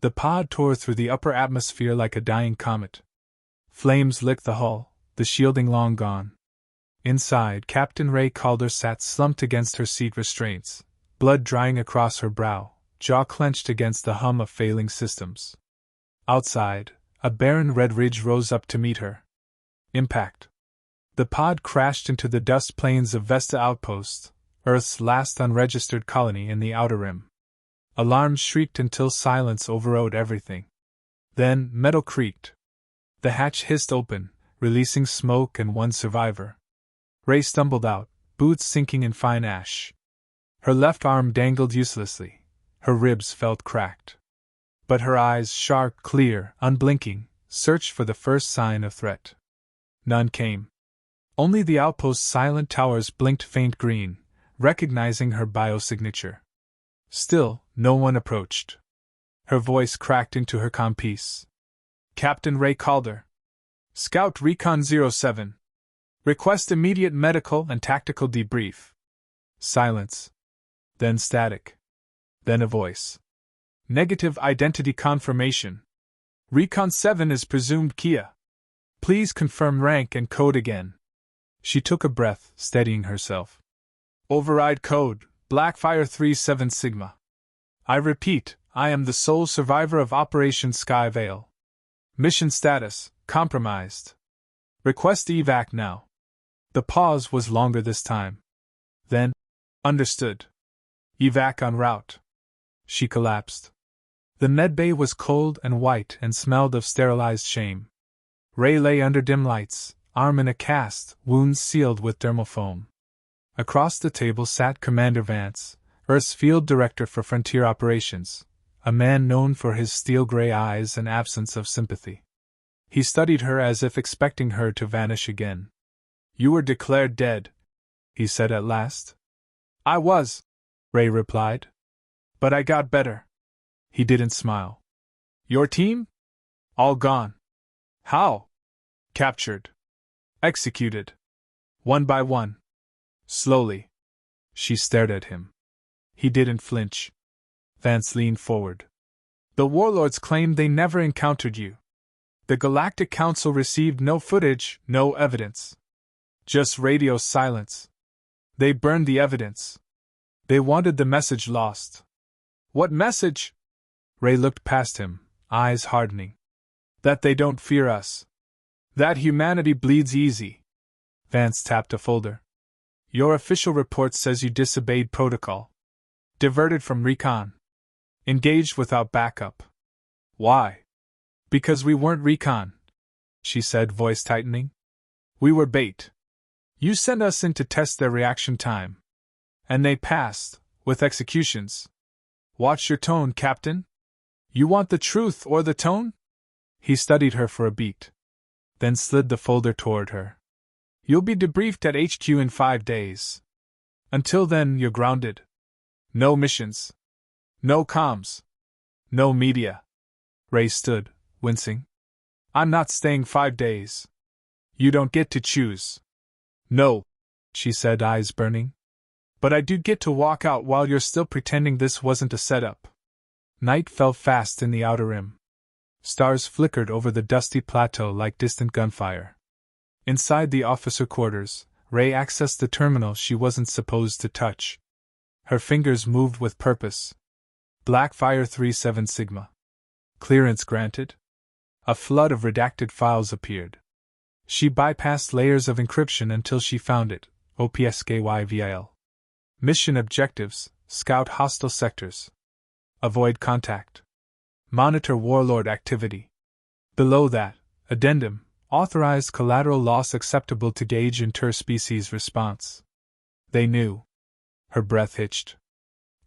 The pod tore through the upper atmosphere like a dying comet. Flames licked the hull, the shielding long gone. Inside, Captain Ray Calder sat slumped against her seat restraints, blood drying across her brow, jaw clenched against the hum of failing systems. Outside, a barren red ridge rose up to meet her. Impact. The pod crashed into the dust plains of Vesta Outpost, Earth's last unregistered colony in the Outer Rim. Alarms shrieked until silence overrode everything. Then, metal creaked. The hatch hissed open, releasing smoke and one survivor. Ray stumbled out, boots sinking in fine ash. Her left arm dangled uselessly. Her ribs felt cracked. But her eyes, sharp, clear, unblinking, searched for the first sign of threat. None came. Only the outpost's silent towers blinked faint green, recognizing her biosignature. Still, no one approached. Her voice cracked into her compiece. Captain Ray Calder. Scout Recon 07. Request immediate medical and tactical debrief. Silence. Then static. Then a voice. Negative identity confirmation. Recon 7 is presumed Kia. Please confirm rank and code again. She took a breath, steadying herself. Override code, Blackfire 37 Sigma. I repeat, I am the sole survivor of Operation Skyvale. Mission status, compromised. Request evac now. The pause was longer this time. Then, understood. Evac en route. She collapsed. The medbay was cold and white and smelled of sterilized shame. Ray lay under dim lights, arm in a cast, wounds sealed with dermal foam. Across the table sat Commander Vance, Earth's Field Director for Frontier Operations, a man known for his steel-gray eyes and absence of sympathy. He studied her as if expecting her to vanish again. You were declared dead, he said at last. I was, Ray replied. But I got better. He didn't smile. Your team? All gone. How? Captured. Executed. One by one. Slowly. She stared at him. He didn't flinch. Vance leaned forward. The Warlords claimed they never encountered you. The Galactic Council received no footage, no evidence. Just radio silence. They burned the evidence. They wanted the message lost. What message? Ray looked past him, eyes hardening. That they don't fear us. That humanity bleeds easy. Vance tapped a folder. Your official report says you disobeyed protocol. Diverted from recon. Engaged without backup. Why? Because we weren't recon, she said, voice tightening. We were bait. You sent us in to test their reaction time. And they passed, with executions. Watch your tone, Captain. You want the truth or the tone? He studied her for a beat. Then slid the folder toward her. You'll be debriefed at HQ in 5 days. Until then, you're grounded. No missions. No comms. No media. Ray stood, wincing. I'm not staying 5 days. You don't get to choose. No, she said, eyes burning. But I do get to walk out while you're still pretending this wasn't a setup. Night fell fast in the Outer Rim. Stars flickered over the dusty plateau like distant gunfire. Inside the officer quarters, Ray accessed the terminal she wasn't supposed to touch. Her fingers moved with purpose. Blackfire 37 Sigma. Clearance granted? A flood of redacted files appeared. She bypassed layers of encryption until she found it, OPSKYVIL. Mission objectives, scout hostile sectors. Avoid contact. Monitor warlord activity. Below that, addendum, authorized collateral loss acceptable to gauge interspecies response. They knew. Her breath hitched.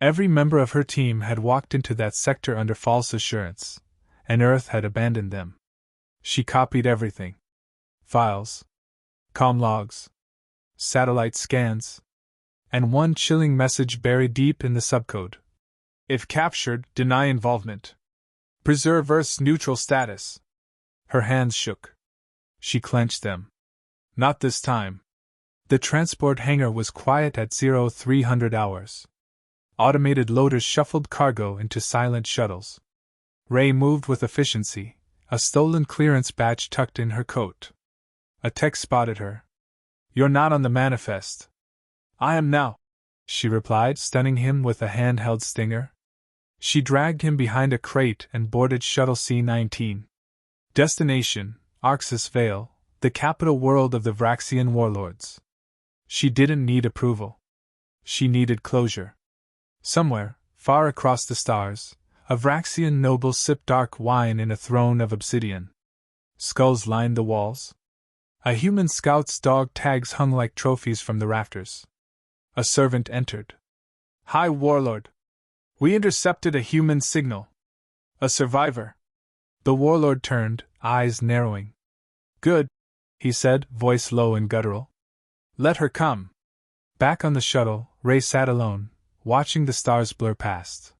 Every member of her team had walked into that sector under false assurance, and Earth had abandoned them. She copied everything. Files. Comm logs. Satellite scans. And one chilling message buried deep in the subcode. If captured, deny involvement. Preserve Earth's neutral status. Her hands shook. She clenched them. Not this time. The transport hangar was quiet at 0300 hours. Automated loaders shuffled cargo into silent shuttles. Ray moved with efficiency, a stolen clearance badge tucked in her coat. A tech spotted her. "You're not on the manifest." "I am now," she replied, stunning him with a handheld stinger. She dragged him behind a crate and boarded Shuttle C-19. Destination, Arxis Vale, the capital world of the Vraxian warlords. She didn't need approval. She needed closure. Somewhere, far across the stars, a Vraxian noble sipped dark wine in a throne of obsidian. Skulls lined the walls. A human scout's dog tags hung like trophies from the rafters. A servant entered. "High Warlord. We intercepted a human signal. A survivor." The warlord turned, eyes narrowing. "Good," he said, voice low and guttural. "Let her come." Back on the shuttle, Ray sat alone, watching the stars blur past.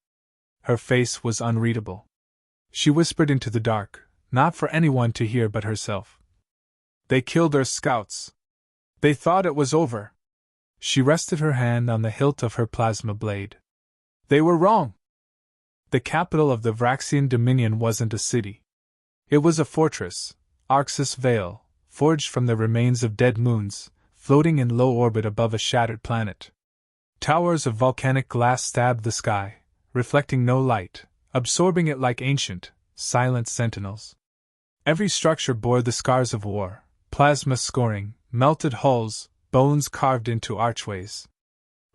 Her face was unreadable. She whispered into the dark, not for anyone to hear but herself. "They killed our scouts. They thought it was over." She rested her hand on the hilt of her plasma blade. "They were wrong." The capital of the Vraxian Dominion wasn't a city. It was a fortress, Arxis Vale, forged from the remains of dead moons, floating in low orbit above a shattered planet. Towers of volcanic glass stabbed the sky, reflecting no light, absorbing it like ancient, silent sentinels. Every structure bore the scars of war, plasma scoring, melted hulls, bones carved into archways.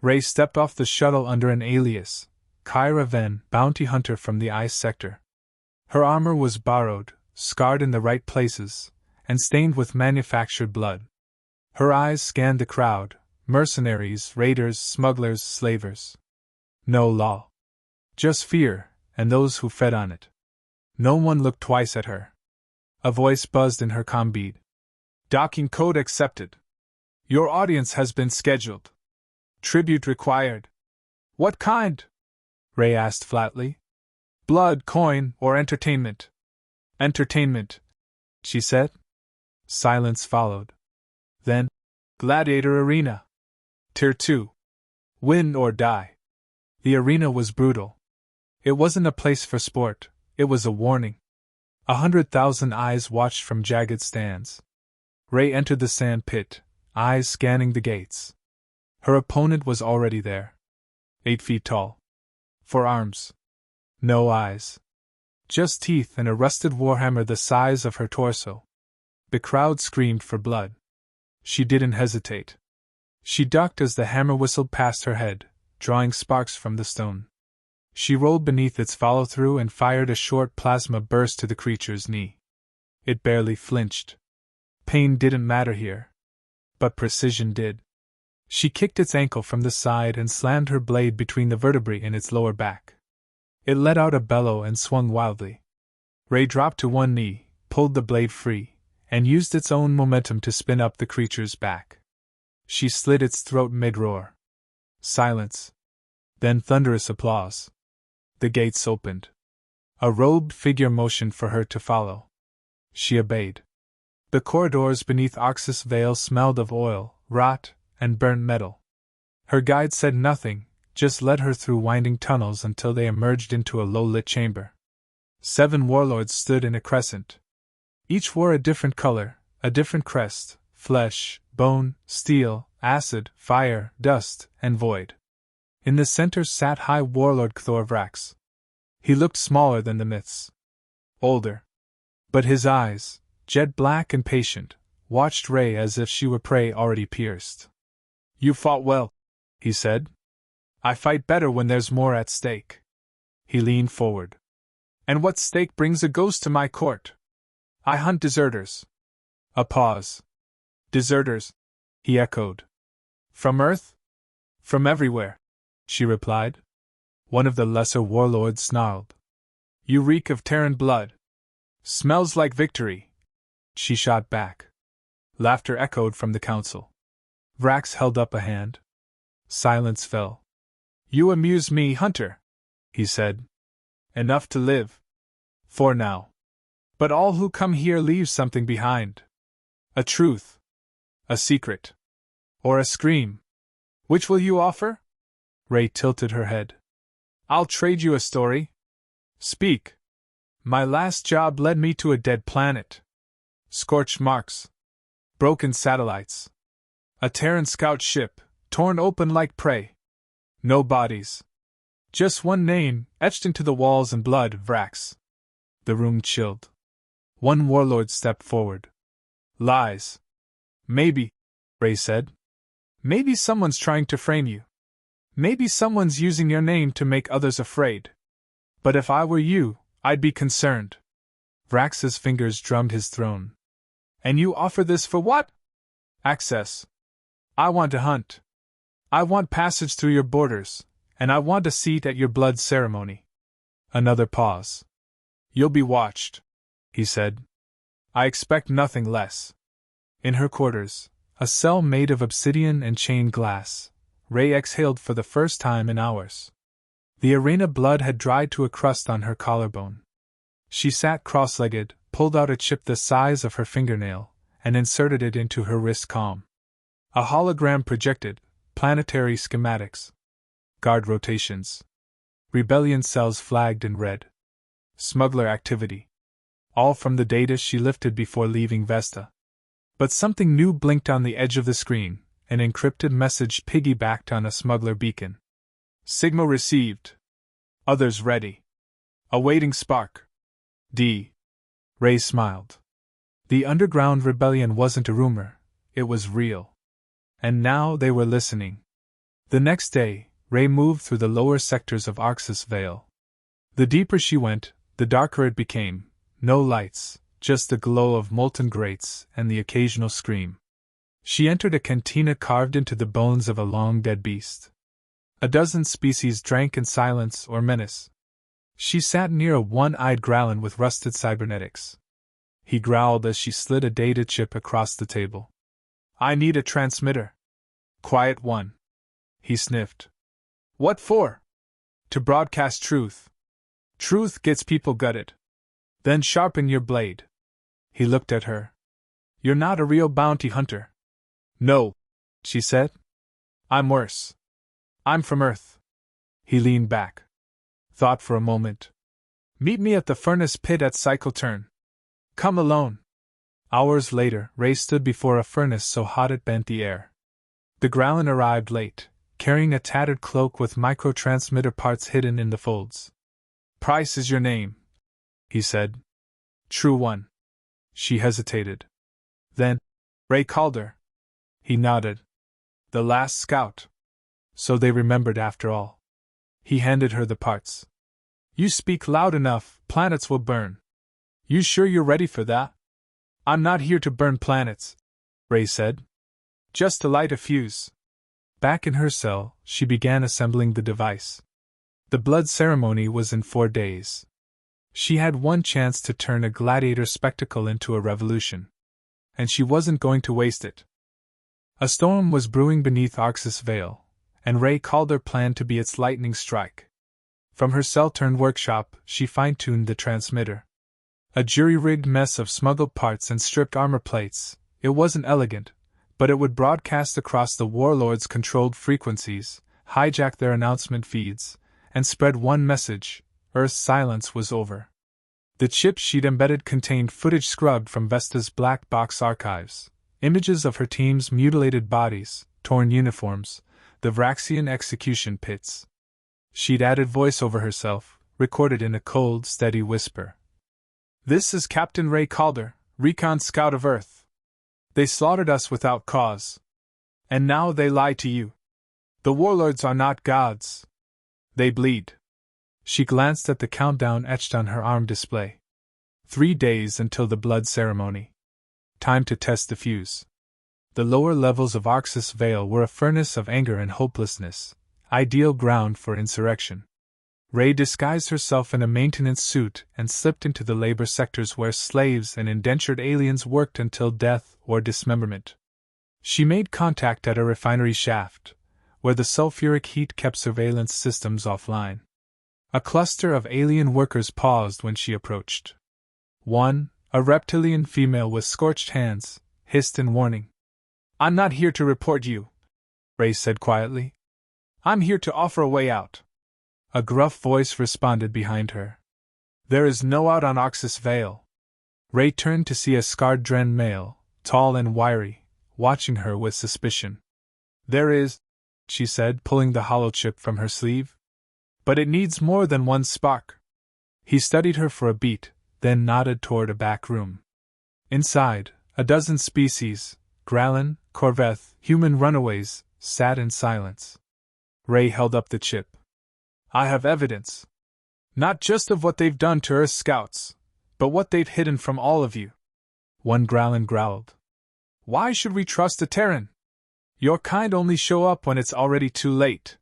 Ray stepped off the shuttle under an alias, Kyra Ven, bounty hunter from the ice sector. Her armor was borrowed, scarred in the right places, and stained with manufactured blood. Her eyes scanned the crowd, mercenaries, raiders, smugglers, slavers. No law. Just fear, and those who fed on it. No one looked twice at her. A voice buzzed in her comm bead. "Docking code accepted. Your audience has been scheduled. Tribute required." "What kind?" Ray asked flatly. "Blood, coin, or entertainment?" "Entertainment," she said. Silence followed. Then, "Gladiator Arena. Tier 2. Win or die." The arena was brutal. It wasn't a place for sport, it was a warning. 100,000 eyes watched from jagged stands. Ray entered the sand pit, eyes scanning the gates. Her opponent was already there. 8 feet tall. 4 arms. No eyes. Just teeth and a rusted warhammer the size of her torso. The crowd screamed for blood. She didn't hesitate. She ducked as the hammer whistled past her head, drawing sparks from the stone. She rolled beneath its follow-through and fired a short plasma burst to the creature's knee. It barely flinched. Pain didn't matter here. But precision did. She kicked its ankle from the side and slammed her blade between the vertebrae in its lower back. It let out a bellow and swung wildly. Ray dropped to one knee, pulled the blade free, and used its own momentum to spin up the creature's back. She slit its throat mid-roar. Silence. Then thunderous applause. The gates opened. A robed figure motioned for her to follow. She obeyed. The corridors beneath Arxis Vale smelled of oil, rot, and burnt metal. Her guide said nothing, just led her through winding tunnels until they emerged into a low-lit chamber. 7 warlords stood in a crescent. Each wore a different color, a different crest: flesh, bone, steel, acid, fire, dust, and void. In the center sat High Warlord Cthor Vrax. He looked smaller than the myths. Older. But his eyes, jet black and patient, watched Ray as if she were prey already pierced. "You fought well," he said. "I fight better when there's more at stake." He leaned forward. "And what stake brings a ghost to my court?" "I hunt deserters." A pause. "Deserters?" he echoed. "From Earth?" "From everywhere," she replied. One of the lesser warlords snarled. "You reek of Terran blood." "Smells like victory," she shot back. Laughter echoed from the council. Vrax held up a hand. Silence fell. "You amuse me, Hunter," he said. "Enough to live. For now. But all who come here leave something behind. A truth. A secret. Or a scream. Which will you offer?" Ray tilted her head. "I'll trade you a story." "Speak." My last job led me to a dead planet. Scorched marks. Broken satellites. A Terran scout ship, torn open like prey. No bodies. Just one name, etched into the walls in blood, Vrax. The room chilled. One warlord stepped forward. Lies. Maybe, Ray said. Maybe someone's trying to frame you. Maybe someone's using your name to make others afraid. But if I were you, I'd be concerned. Vrax's fingers drummed his throne. And you offer this for what? Access. I want to hunt. I want passage through your borders, and I want a seat at your blood ceremony. Another pause. You'll be watched, he said. I expect nothing less. In her quarters, a cell made of obsidian and chained glass, Ray exhaled for the first time in hours. The arena blood had dried to a crust on her collarbone. She sat cross-legged, pulled out a chip the size of her fingernail, and inserted it into her wrist calm. A hologram projected, planetary schematics. Guard rotations. Rebellion cells flagged in red. Smuggler activity. All from the data she lifted before leaving Vesta. But something new blinked on the edge of the screen, an encrypted message piggybacked on a smuggler beacon. Signal received. Others ready. Awaiting spark. D. Ray smiled. The underground rebellion wasn't a rumor, it was real. And now they were listening. The next day, Ray moved through the lower sectors of Arxis Vale. The deeper she went, the darker it became. No lights, just the glow of molten grates and the occasional scream. She entered a cantina carved into the bones of a long-dead beast. A dozen species drank in silence or menace. She sat near a one-eyed growlin with rusted cybernetics. He growled as she slid a data chip across the table. I need a transmitter. Quiet one. He sniffed. What for? To broadcast truth. Truth gets people gutted. Then sharpen your blade. He looked at her. You're not a real bounty hunter. No, she said. I'm worse. I'm from Earth. He leaned back. Thought for a moment. Meet me at the furnace pit at cycle turn. Come alone. Hours later, Ray stood before a furnace so hot it bent the air. The Growlin arrived late, carrying a tattered cloak with microtransmitter parts hidden in the folds. Price is your name, he said. True one. She hesitated. Then, Ray Calder. He nodded. The last scout. So they remembered after all. He handed her the parts. You speak loud enough, planets will burn. You sure you're ready for that? I'm not here to burn planets, Ray said. Just to light a fuse. Back in her cell, she began assembling the device. The blood ceremony was in 4 days. She had one chance to turn a gladiator spectacle into a revolution. And she wasn't going to waste it. A storm was brewing beneath Arxis Vale, and Ray Calder planned to be its lightning strike. From her cell-turned-workshop, she fine-tuned the transmitter. A jury-rigged mess of smuggled parts and stripped armor plates, it wasn't elegant, but it would broadcast across the warlords' controlled frequencies, hijack their announcement feeds, and spread one message: Earth's silence was over. The chip she'd embedded contained footage scrubbed from Vesta's black box archives, images of her team's mutilated bodies, torn uniforms, the Vraxian execution pits. She'd added voice over herself, recorded in a cold, steady whisper. This is Captain Ray Calder, Recon Scout of Earth. They slaughtered us without cause. And now they lie to you. The warlords are not gods. They bleed. She glanced at the countdown etched on her arm display. 3 days until the blood ceremony. Time to test the fuse. The lower levels of Arxis Vale were a furnace of anger and hopelessness, ideal ground for insurrection. Ray disguised herself in a maintenance suit and slipped into the labor sectors where slaves and indentured aliens worked until death or dismemberment. She made contact at a refinery shaft, where the sulfuric heat kept surveillance systems offline. A cluster of alien workers paused when she approached. One, a reptilian female with scorched hands, hissed in warning. I'm not here to report you, Ray said quietly. I'm here to offer a way out. A gruff voice responded behind her. There is no out on Oxus Vale. Ray turned to see a scarred Dren male, tall and wiry, watching her with suspicion. There is, she said, pulling the hollow chip from her sleeve. But it needs more than one spark. He studied her for a beat, then nodded toward a back room. Inside, a dozen species, Gralin, Corveth, human runaways, sat in silence. Ray held up the chip. I have evidence. Not just of what they've done to Earth scouts, but what they've hidden from all of you. One Gralin growled. Why should we trust a Terran? Your kind only show up when it's already too late.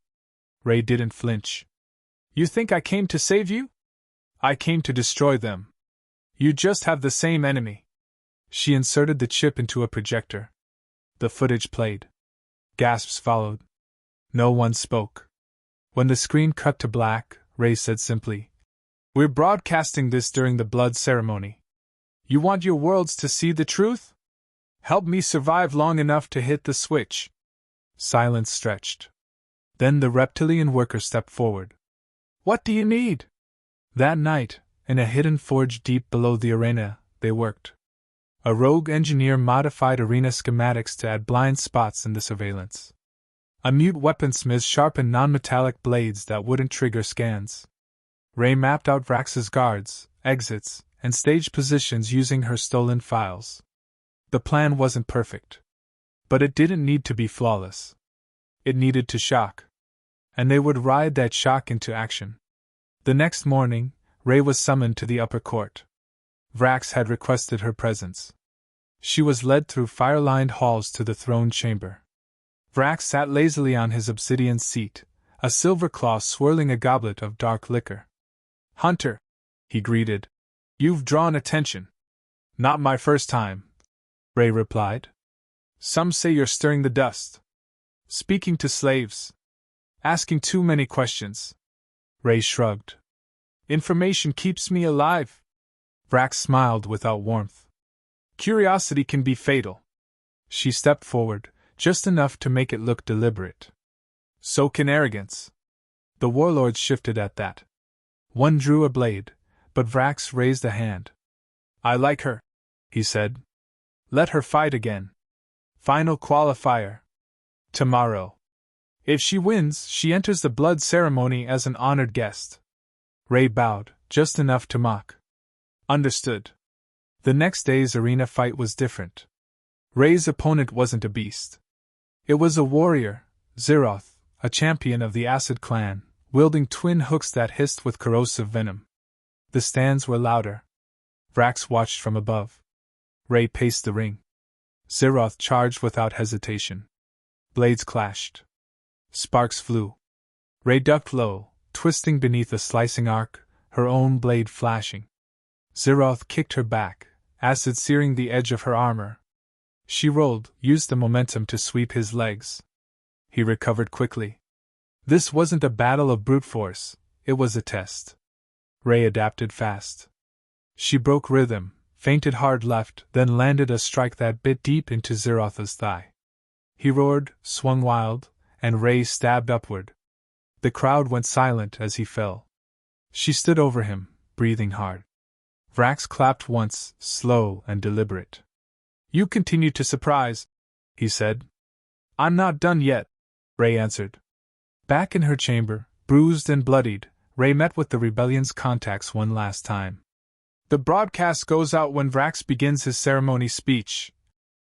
Ray didn't flinch. You think I came to save you? I came to destroy them. You just have the same enemy. She inserted the chip into a projector. The footage played. Gasps followed. No one spoke. When the screen cut to black, Ray said simply, We're broadcasting this during the blood ceremony. You want your worlds to see the truth? Help me survive long enough to hit the switch. Silence stretched. Then the reptilian worker stepped forward. What do you need? That night, in a hidden forge deep below the arena, they worked. A rogue engineer modified arena schematics to add blind spots in the surveillance. A mute weaponsmith sharpened non-metallic blades that wouldn't trigger scans. Ray mapped out Vrax's guards, exits, and stage positions using her stolen files. The plan wasn't perfect. But it didn't need to be flawless. It needed to shock. And they would ride that shock into action. The next morning, Ray was summoned to the upper court. Vrax had requested her presence. She was led through fire-lined halls to the throne chamber. Vrax sat lazily on his obsidian seat, a silver claw swirling a goblet of dark liquor. Hunter, he greeted, you've drawn attention. Not my first time, Ray replied. Some say you're stirring the dust. Speaking to slaves. Asking too many questions. Ray shrugged. Information keeps me alive. Vrax smiled without warmth. Curiosity can be fatal. She stepped forward, just enough to make it look deliberate. So can arrogance. The warlords shifted at that. One drew a blade, but Vrax raised a hand. I like her, he said. Let her fight again. Final qualifier. Tomorrow. If she wins, she enters the blood ceremony as an honored guest. Ray bowed, just enough to mock. Understood. The next day's arena fight was different. Ray's opponent wasn't a beast. It was a warrior, Zeroth, a champion of the Acid clan, wielding twin hooks that hissed with corrosive venom. The stands were louder. Vrax watched from above. Ray paced the ring. Zeroth charged without hesitation. Blades clashed. Sparks flew. Ray ducked low, twisting beneath a slicing arc, her own blade flashing. Zeroth kicked her back, acid searing the edge of her armor. She rolled, used the momentum to sweep his legs. He recovered quickly. This wasn't a battle of brute force, it was a test. Ray adapted fast. She broke rhythm, feinted hard left, then landed a strike that bit deep into Zeroth's thigh. He roared, swung wild, and Ray stabbed upward. The crowd went silent as he fell. She stood over him, breathing hard. Vrax clapped once, slow and deliberate. You continue to surprise, he said. I'm not done yet, Ray answered. Back in her chamber, bruised and bloodied, Ray met with the rebellion's contacts one last time. The broadcast goes out when Vrax begins his ceremony speech,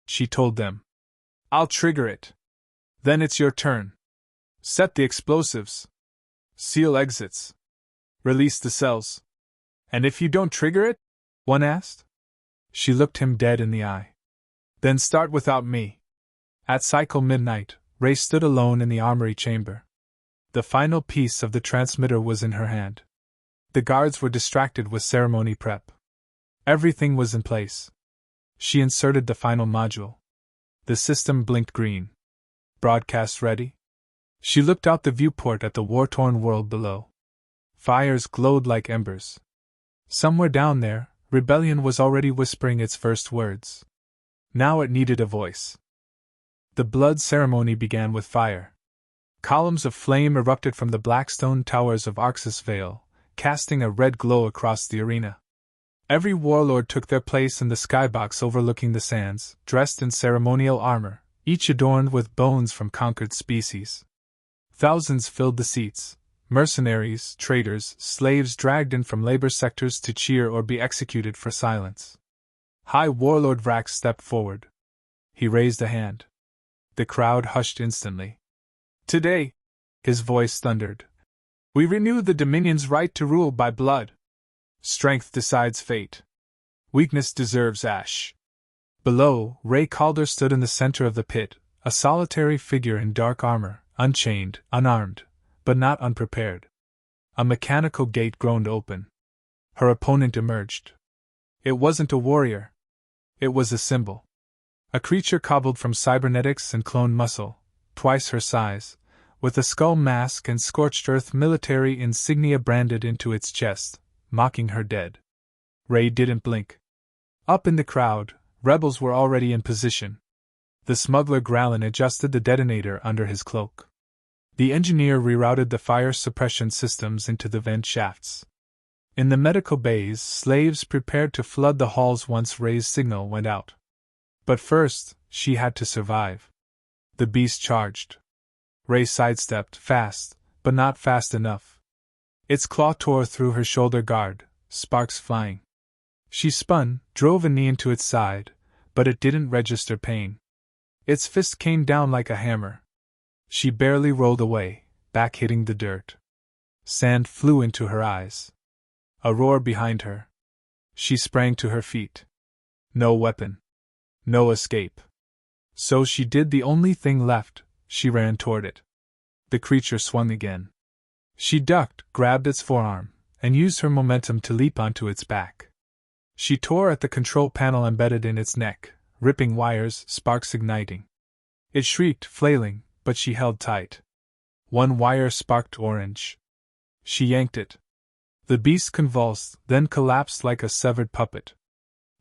she told them. I'll trigger it. Then it's your turn. Set the explosives. Seal exits. Release the cells. And if you don't trigger it? One asked. She looked him dead in the eye. Then start without me. At cycle midnight, Ray stood alone in the armory chamber. The final piece of the transmitter was in her hand. The guards were distracted with ceremony prep. Everything was in place. She inserted the final module. The system blinked green. Broadcast ready? She looked out the viewport at the war-torn world below. Fires glowed like embers. Somewhere down there, rebellion was already whispering its first words. Now it needed a voice. The blood ceremony began with fire. Columns of flame erupted from the black stone towers of Arxis Vale, casting a red glow across the arena. Every warlord took their place in the skybox overlooking the sands, dressed in ceremonial armor, each adorned with bones from conquered species. Thousands filled the seats, mercenaries, traders, slaves dragged in from labor sectors to cheer or be executed for silence. High Warlord Vrax stepped forward. He raised a hand. The crowd hushed instantly. Today, his voice thundered, we renew the Dominion's right to rule by blood. Strength decides fate. Weakness deserves ash. Below, Ray Calder stood in the center of the pit, a solitary figure in dark armor, unchained, unarmed, but not unprepared. A mechanical gate groaned open. Her opponent emerged. It wasn't a warrior. It was a symbol. A creature cobbled from cybernetics and cloned muscle, twice her size, with a skull mask and scorched earth military insignia branded into its chest, mocking her dead. Ray didn't blink. Up in the crowd, rebels were already in position. The smuggler Gralin adjusted the detonator under his cloak. The engineer rerouted the fire suppression systems into the vent shafts. In the medical bays, slaves prepared to flood the halls once Ray's signal went out. But first, she had to survive. The beast charged. Ray sidestepped, fast, but not fast enough. Its claw tore through her shoulder guard, sparks flying. She spun, drove a knee into its side, but it didn't register pain. Its fist came down like a hammer. She barely rolled away, back hitting the dirt. Sand flew into her eyes. A roar behind her. She sprang to her feet. No weapon. No escape. So she did the only thing left, she ran toward it. The creature swung again. She ducked, grabbed its forearm, and used her momentum to leap onto its back. She tore at the control panel embedded in its neck, ripping wires, sparks igniting. It shrieked, flailing, but she held tight. One wire sparked orange. She yanked it. The beast convulsed, then collapsed like a severed puppet.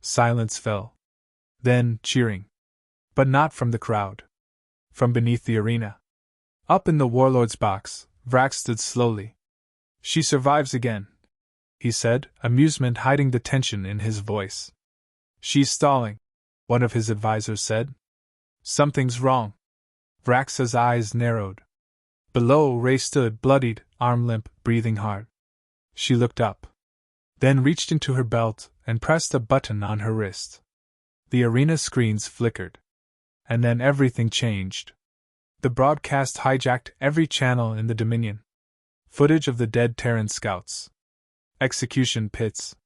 Silence fell. Then, cheering. But not from the crowd. From beneath the arena. Up in the warlord's box, Vrax stood slowly. She survives again, he said, amusement hiding the tension in his voice. She's stalling, one of his advisors said. Something's wrong. Vrax's eyes narrowed. Below, Ray stood, bloodied, arm limp, breathing hard. She looked up. Then reached into her belt and pressed a button on her wrist. The arena screens flickered. And then everything changed. The broadcast hijacked every channel in the Dominion. Footage of the dead Terran scouts. Execution pits.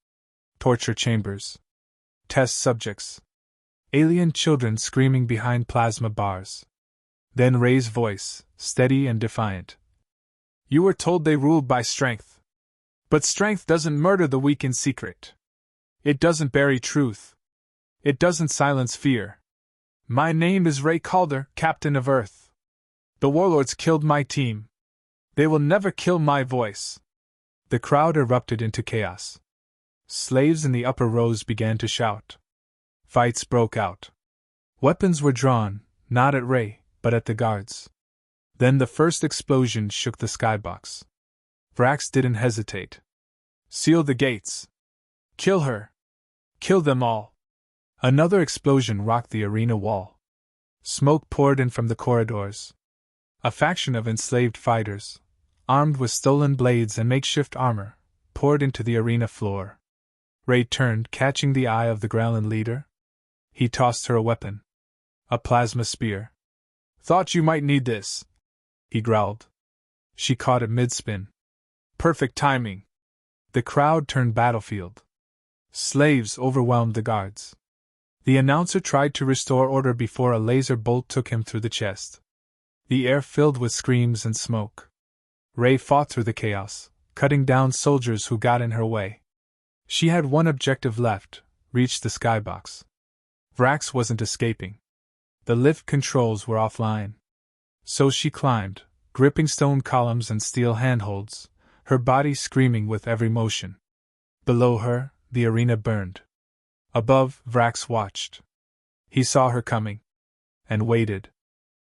Torture chambers. Test subjects. Alien children screaming behind plasma bars. Then Ray's voice, steady and defiant. You were told they ruled by strength. But strength doesn't murder the weak in secret. It doesn't bury truth. It doesn't silence fear. My name is Ray Calder, Captain of Earth. The warlords killed my team. They will never kill my voice. The crowd erupted into chaos. Slaves in the upper rows began to shout. Fights broke out. Weapons were drawn, not at Ray, but at the guards. Then the first explosion shook the skybox. Vrax didn't hesitate. Seal the gates. Kill her. Kill them all. Another explosion rocked the arena wall. Smoke poured in from the corridors. A faction of enslaved fighters, armed with stolen blades and makeshift armor, poured into the arena floor. Ray turned, catching the eye of the Gralin leader. He tossed her a weapon. A plasma spear. Thought you might need this, he growled. She caught it mid-spin. Perfect timing. The crowd turned battlefield. Slaves overwhelmed the guards. The announcer tried to restore order before a laser bolt took him through the chest. The air filled with screams and smoke. Ray fought through the chaos, cutting down soldiers who got in her way. She had one objective left, reach the skybox. Vrax wasn't escaping. The lift controls were offline. So she climbed, gripping stone columns and steel handholds, her body screaming with every motion. Below her, the arena burned. Above, Vrax watched. He saw her coming. And waited.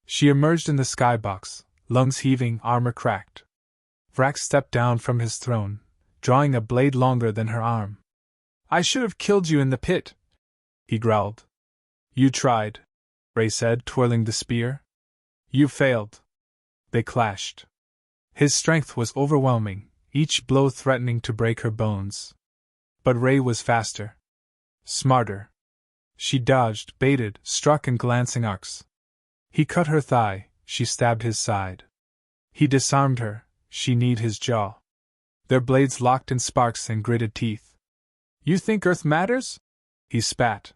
She emerged in the skybox, lungs heaving, armor cracked. Vrax stepped down from his throne, drawing a blade longer than her arm. I should have killed you in the pit, he growled. You tried, Ray said, twirling the spear. You failed. They clashed. His strength was overwhelming, each blow threatening to break her bones. But Ray was faster. Smarter. She dodged, baited, struck in glancing arcs. He cut her thigh, she stabbed his side. He disarmed her, she kneed his jaw. Their blades locked in sparks and gritted teeth. You think Earth matters? He spat.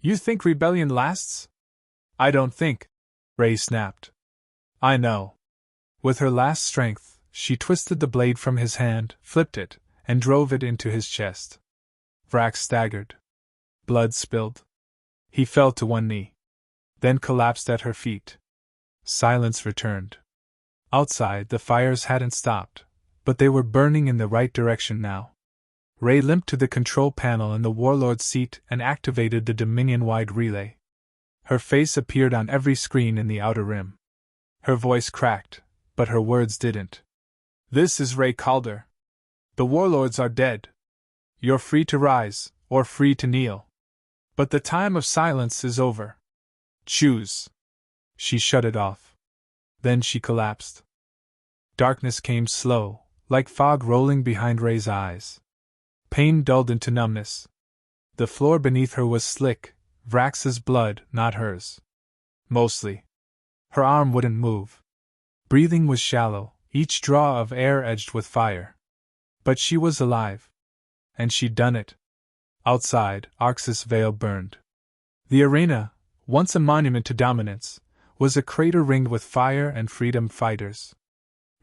You think rebellion lasts? I don't think, Ray snapped. I know. With her last strength, she twisted the blade from his hand, flipped it, and drove it into his chest. Vrax staggered. Blood spilled. He fell to one knee. Then collapsed at her feet. Silence returned. Outside, the fires hadn't stopped, but they were burning in the right direction now. Ray limped to the control panel in the Warlord's seat and activated the Dominion-wide relay. Her face appeared on every screen in the outer rim. Her voice cracked, but her words didn't. This is Ray Calder. The Warlords are dead. You're free to rise, or free to kneel. But the time of silence is over. Choose. She shut it off. Then she collapsed. Darkness came slow, like fog rolling behind Ray's eyes. Pain dulled into numbness. The floor beneath her was slick, Vrax's blood, not hers. Mostly. Her arm wouldn't move. Breathing was shallow, each draw of air edged with fire. But she was alive. And she'd done it. Outside, Arxis Vale burned. The arena, once a monument to dominance, was a crater ringed with fire and freedom fighters.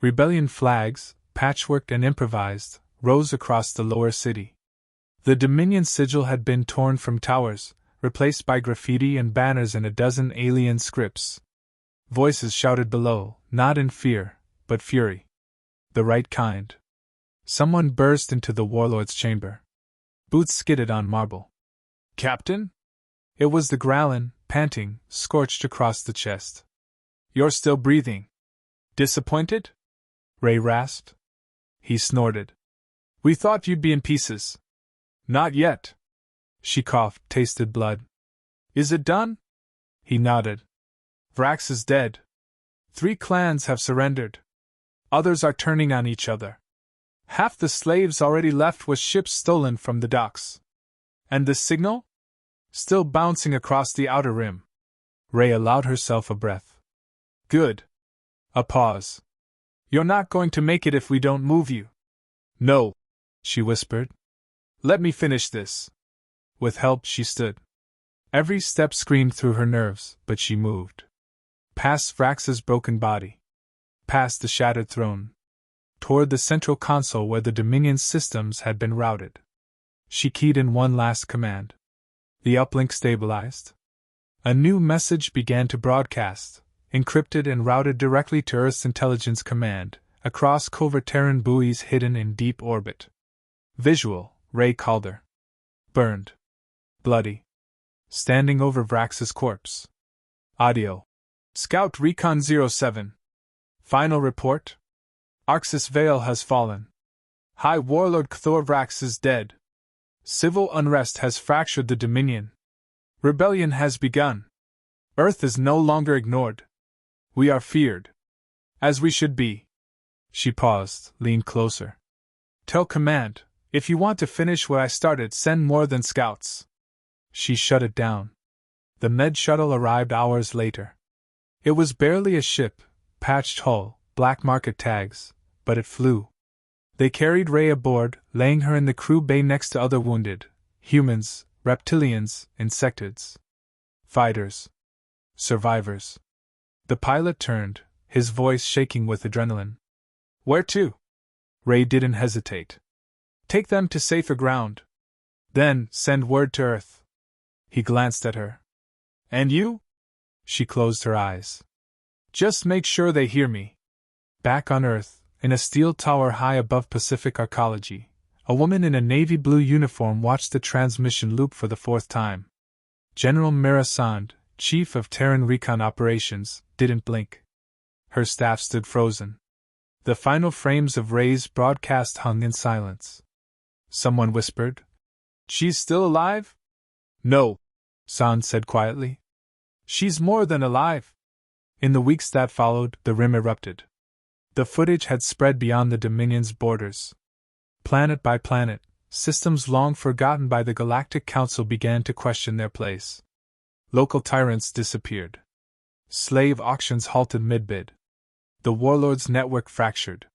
Rebellion flags, patchworked and improvised, rose across the lower city. The Dominion sigil had been torn from towers, replaced by graffiti and banners in a dozen alien scripts. Voices shouted below, not in fear, but fury. The right kind. Someone burst into the Warlord's chamber. Boots skidded on marble. Captain? It was the Growlin, panting, scorched across the chest. You're still breathing. Disappointed? Ray rasped. He snorted. We thought you'd be in pieces. Not yet. She coughed, tasted blood. Is it done? He nodded. Vrax is dead. 3 clans have surrendered. Others are turning on each other. Half the slaves already left with ships stolen from the docks. And the signal? Still bouncing across the outer rim. Ray allowed herself a breath. Good. A pause. You're not going to make it if we don't move you. No, she whispered. Let me finish this. With help, she stood. Every step screamed through her nerves, but she moved. Past Vrax's broken body. Past the shattered throne. Toward the central console where the Dominion systems had been routed. She keyed in one last command. The uplink stabilized. A new message began to broadcast, encrypted and routed directly to Earth's intelligence command, across covert Terran buoys hidden in deep orbit. Visual, Ray Calder. Burned. Bloody. Standing over Vrax's corpse. Audio. Scout Recon 07. Final report. Arxis Vale has fallen. High Warlord Cthor Vrax is dead. Civil unrest has fractured the Dominion. Rebellion has begun. Earth is no longer ignored. We are feared. As we should be. She paused, leaned closer. Tell Command, if you want to finish what I started, send more than scouts. She shut it down. The med shuttle arrived hours later. It was barely a ship, patched hull, black market tags, but it flew. They carried Ray aboard, laying her in the crew bay next to other wounded, humans, reptilians, insectoids. Fighters. Survivors. The pilot turned, his voice shaking with adrenaline. Where to? Ray didn't hesitate. Take them to safer ground. Then, send word to Earth. He glanced at her. And you? She closed her eyes. Just make sure they hear me. Back on Earth, in a steel tower high above Pacific Arcology, a woman in a navy blue uniform watched the transmission loop for the 4th time. General Marasand, chief of Terran Recon Operations, didn't blink. Her staff stood frozen. The final frames of Ray's broadcast hung in silence. Someone whispered, "She's still alive?" "No," San said quietly. "She's more than alive." In the weeks that followed, the Rim erupted. The footage had spread beyond the Dominion's borders. Planet by planet, systems long forgotten by the Galactic Council began to question their place. Local tyrants disappeared. Slave auctions halted mid-bid. The Warlords' network fractured.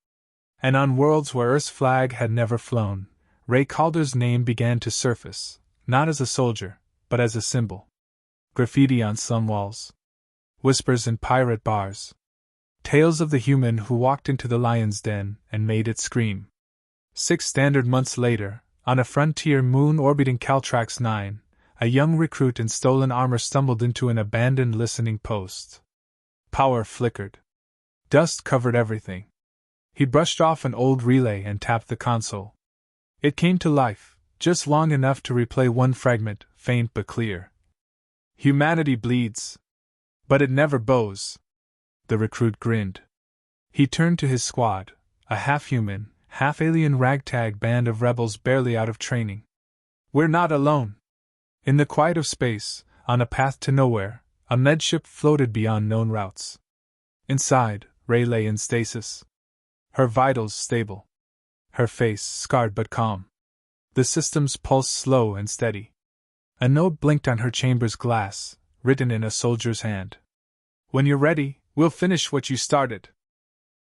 And on worlds where Earth's flag had never flown, Ray Calder's name began to surface, not as a soldier, but as a symbol. Graffiti on slum walls. Whispers in pirate bars. Tales of the human who walked into the lion's den and made it scream. 6 standard months later, on a frontier moon orbiting Caltrax 9, a young recruit in stolen armor stumbled into an abandoned listening post. Power flickered. Dust covered everything. He brushed off an old relay and tapped the console. It came to life, just long enough to replay one fragment, faint but clear. "Humanity bleeds. But it never bows." The recruit grinned. He turned to his squad, a half-human, half-alien ragtag band of rebels barely out of training. "We're not alone." In the quiet of space, on a path to nowhere, a medship floated beyond known routes. Inside, Ray lay in stasis. Her vitals stable. Her face scarred but calm. The system's pulse slow and steady. A note blinked on her chamber's glass, written in a soldier's hand. "When you're ready, we'll finish what you started."